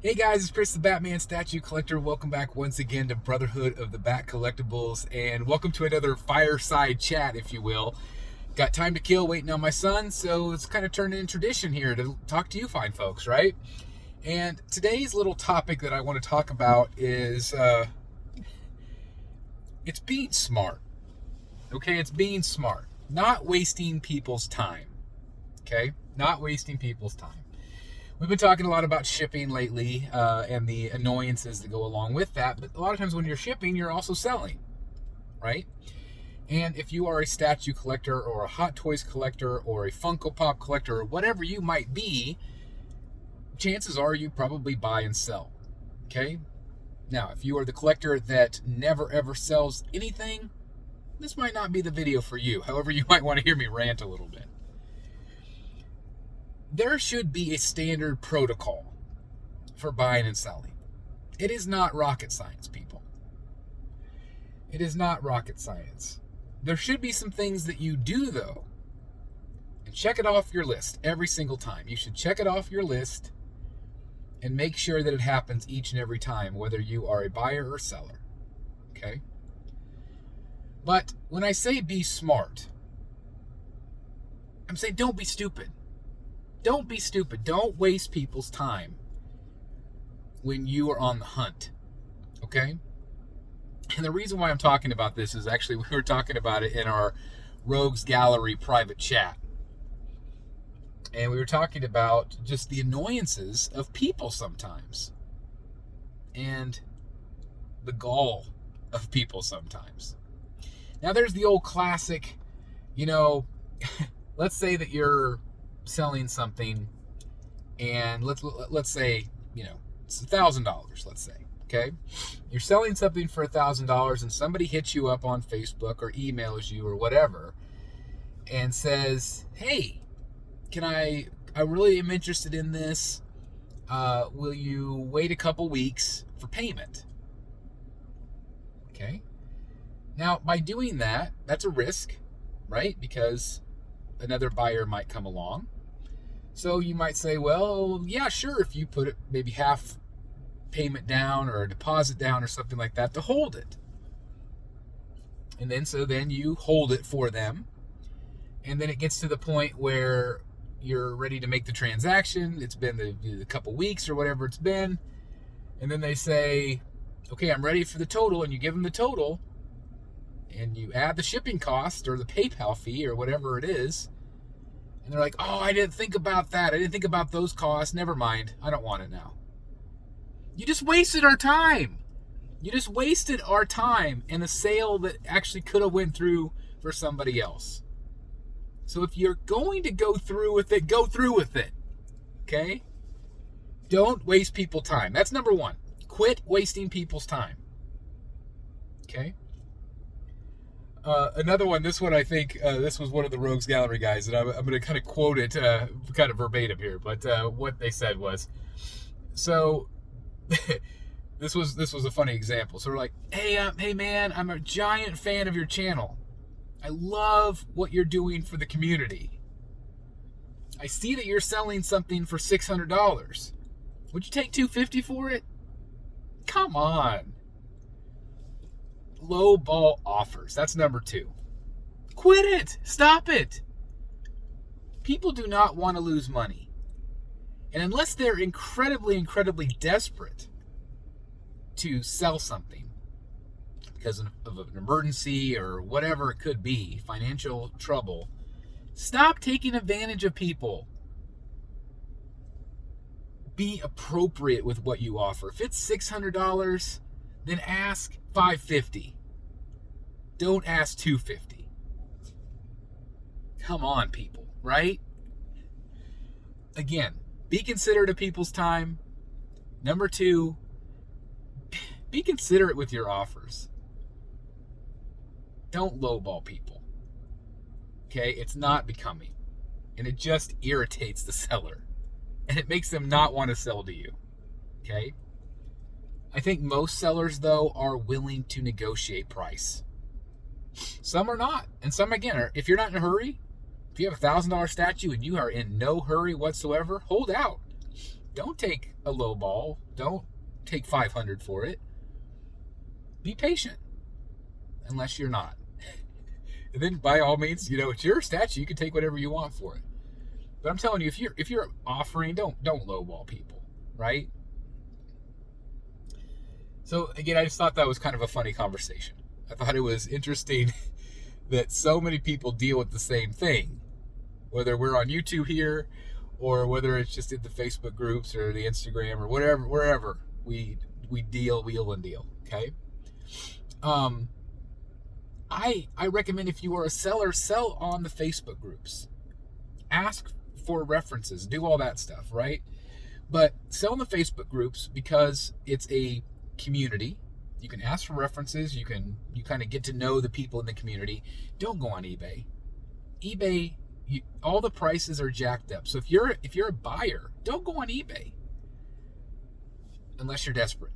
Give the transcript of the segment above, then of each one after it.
Hey guys, it's Chris the Batman Statue Collector. Welcome back once again to Brotherhood of the Bat Collectibles, and welcome to another fireside chat, if you will. Got time to kill waiting on my son, so it's kind of turned into tradition here to talk to you fine folks, right? And today's little topic that I want to talk about is it's being smart. Okay, it's being smart. Not wasting people's time. Okay? Not wasting people's time. We've been talking a lot about shipping lately and the annoyances that go along with that, but a lot of times when you're shipping, you're also selling, right? And if you are a statue collector or a Hot Toys collector or a Funko Pop collector or whatever you might be, chances are you probably buy and sell, okay? Now, if you are the collector that never ever sells anything, this might not be the video for you. However, you might want to hear me rant a little bit. There should be a standard protocol for buying and selling. It is not rocket science, people. It is not rocket science. There should be some things that you do, though, and check it off your list every single time. You should check it off your list and make sure that it happens each and every time, whether you are a buyer or seller, okay? But when I say be smart, I'm saying don't be stupid. Don't be stupid. Don't waste people's time when you are on the hunt, okay? And the reason why I'm talking about this is actually we were talking about it in our Rogues Gallery private chat. And we were talking about just the annoyances of people sometimes. And the gall of people sometimes. Now there's the old classic, let's say that you're selling something, and let's say it's $1,000. Let's say, okay, you're selling something for $1,000, and somebody hits you up on Facebook or emails you or whatever, and says, "Hey, I really am interested in this. Will you wait a couple weeks for payment?" Okay. Now, by doing that, that's a risk, right? Because another buyer might come along. So you might say, well, yeah, sure, if you put it maybe half payment down or a deposit down or something like that to hold it. And then you hold it for them. And then it gets to the point where you're ready to make the transaction. It's been a couple weeks or whatever it's been. And then they say, okay, I'm ready for the total. And you give them the total. And you add the shipping cost or the PayPal fee or whatever it is. And they're like, oh, I didn't think about that. I didn't think about those costs. Never mind. I don't want it now. You just wasted our time. You just wasted our time in a sale that actually could have went through for somebody else. So if you're going to go through with it, go through with it. Okay? Don't waste people's time. That's number one. Quit wasting people's time. Okay? Another one, this one I think, this was one of the Rogues Gallery guys, and I'm going to kind of quote it kind of verbatim here, but what they said was, so this was a funny example. So we're like, hey man, I'm a giant fan of your channel. I love what you're doing for the community. I see that you're selling something for $600. Would you take $250 for it? Come on. Low ball offers. That's number two. Quit it. Stop it. People do not want to lose money. And unless they're incredibly, incredibly desperate to sell something because of an emergency or whatever it could be, financial trouble, stop taking advantage of people. Be appropriate with what you offer. If it's $600, then ask $550. Don't ask $250. Come on, people, right? Again, be considerate of people's time. Number two, be considerate with your offers. Don't lowball people. Okay? It's not becoming. And it just irritates the seller. And it makes them not want to sell to you. Okay? I think most sellers, though, are willing to negotiate price. Some are not. And some, again, are, if you're not in a hurry, if you have a $1,000 statue and you are in no hurry whatsoever, hold out. Don't take a low ball. Don't take 500 for it. Be patient. Unless you're not. And then by all means, it's your statue. You can take whatever you want for it. But I'm telling you, if you're offering, don't lowball people, right? So again, I just thought that was kind of a funny conversation. I thought it was interesting that so many people deal with the same thing, whether we're on YouTube here or whether it's just in the Facebook groups or the Instagram or whatever, wherever we wheel and deal. Okay. I recommend if you are a seller, sell on the Facebook groups. Ask for references, do all that stuff, right? But sell in the Facebook groups because it's a community. You can ask for references. You kind of get to know the people in the community. Don't go on eBay. eBay, all the prices are jacked up. So if you're a buyer, don't go on eBay unless you're desperate,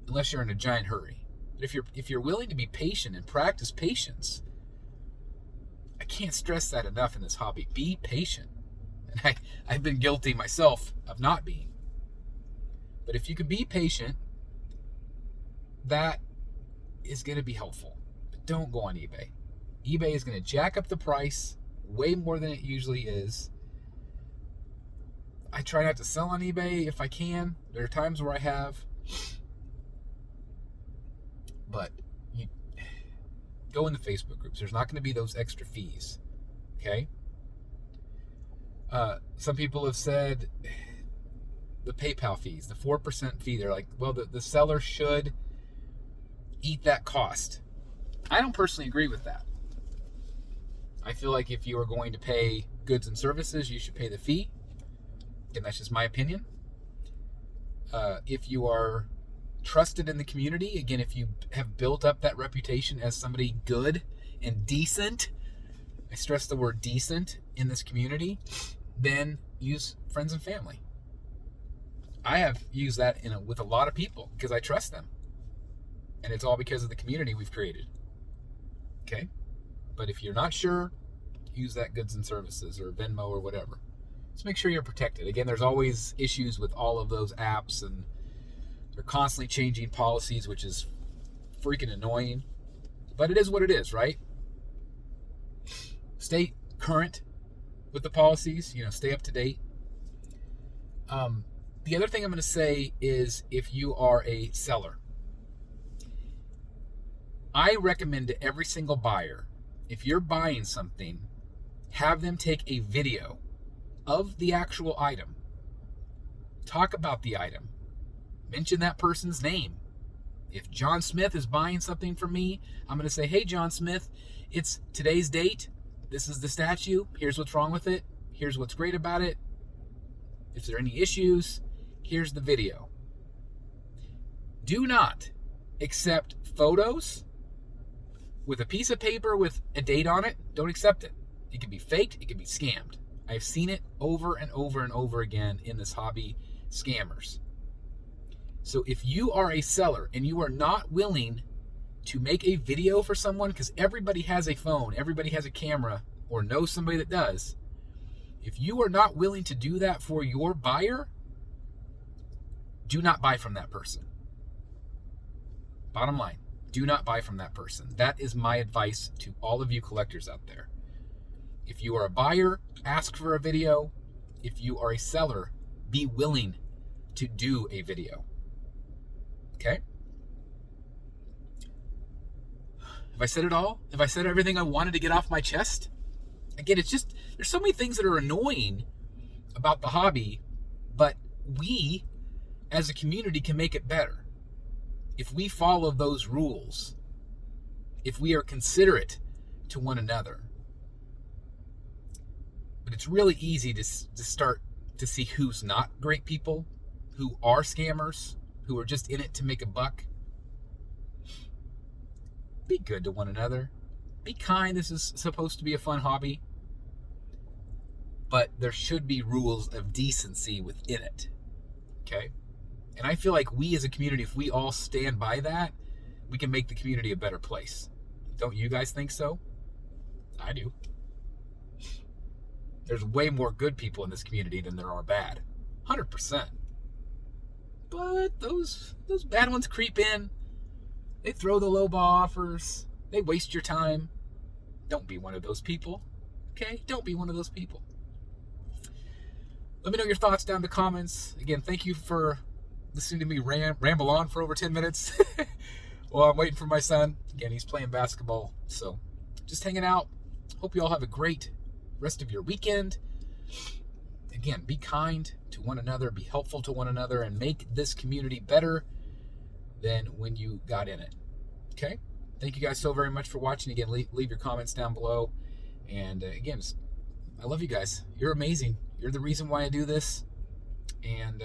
unless you're in a giant hurry. But if you're willing to be patient and practice patience, I can't stress that enough in this hobby. Be patient. And I've been guilty myself of not being. But if you can be patient, that is going to be helpful. But don't go on eBay. eBay is going to jack up the price way more than it usually is. I try not to sell on eBay if I can. There are times where I have. But you go in the Facebook groups. There's not going to be those extra fees. Okay? Some people have said the PayPal fees, the 4% fee. They're like, well, the seller should eat that cost. I don't personally agree with that. I feel like if you are going to pay goods and services, you should pay the fee. And that's just my opinion. If you are trusted in the community, again, if you have built up that reputation as somebody good and decent, I stress the word decent in this community, then use friends and family. I have used that with a lot of people because I trust them. And it's all because of the community we've created. Okay? But if you're not sure, use that goods and services or Venmo or whatever. Just make sure you're protected. Again, there's always issues with all of those apps, and they're constantly changing policies, which is freaking annoying. But it is what it is, right? Stay current with the policies. Stay up to date. The other thing I'm going to say is if you are a seller, I recommend to every single buyer, if you're buying something, have them take a video of the actual item. Talk about the item. Mention that person's name. If John Smith is buying something from me, I'm going to say, hey, John Smith, it's today's date. This is the statue. Here's what's wrong with it. Here's what's great about it. If there are any issues, here's the video. Do not accept photos with a piece of paper with a date on it. Don't accept it. It can be faked. It can be scammed. I've seen it over and over and over again in this hobby. Scammers. So if you are a seller and you are not willing to make a video for someone, because everybody has a phone, everybody has a camera, or knows somebody that does, if you are not willing to do that for your buyer, do not buy from that person. Bottom line, do not buy from that person. That is my advice to all of you collectors out there. If you are a buyer, ask for a video. If you are a seller, be willing to do a video. Okay? Have I said it all? Have I said everything I wanted to get off my chest? Again, it's just, there's so many things that are annoying about the hobby, but we, as a community, can make it better. If we follow those rules, if we are considerate to one another. But it's really easy to start to see who's not great people, who are scammers, who are just in it to make a buck. Be good to one another. Be kind. This is supposed to be a fun hobby. But there should be rules of decency within it. Okay? And I feel like we as a community, if we all stand by that, we can make the community a better place. Don't you guys think so? I do. There's way more good people in this community than there are bad. 100%. But those bad ones creep in. They throw the low ball offers. They waste your time. Don't be one of those people. Okay? Don't be one of those people. Let me know your thoughts down in the comments. Again, thank you for listening to me ramble on for over 10 minutes. Well, I'm waiting for my son. Again, he's playing basketball. So just hanging out. Hope you all have a great rest of your weekend. Again, be kind to one another, be helpful to one another, and make this community better than when you got in it. Okay? Thank you guys so very much for watching. Again, leave your comments down below. And again, I love you guys. You're amazing. You're the reason why I do this. And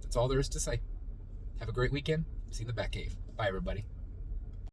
that's all there is to say. Have a great weekend. See you in the Batcave. Bye, everybody.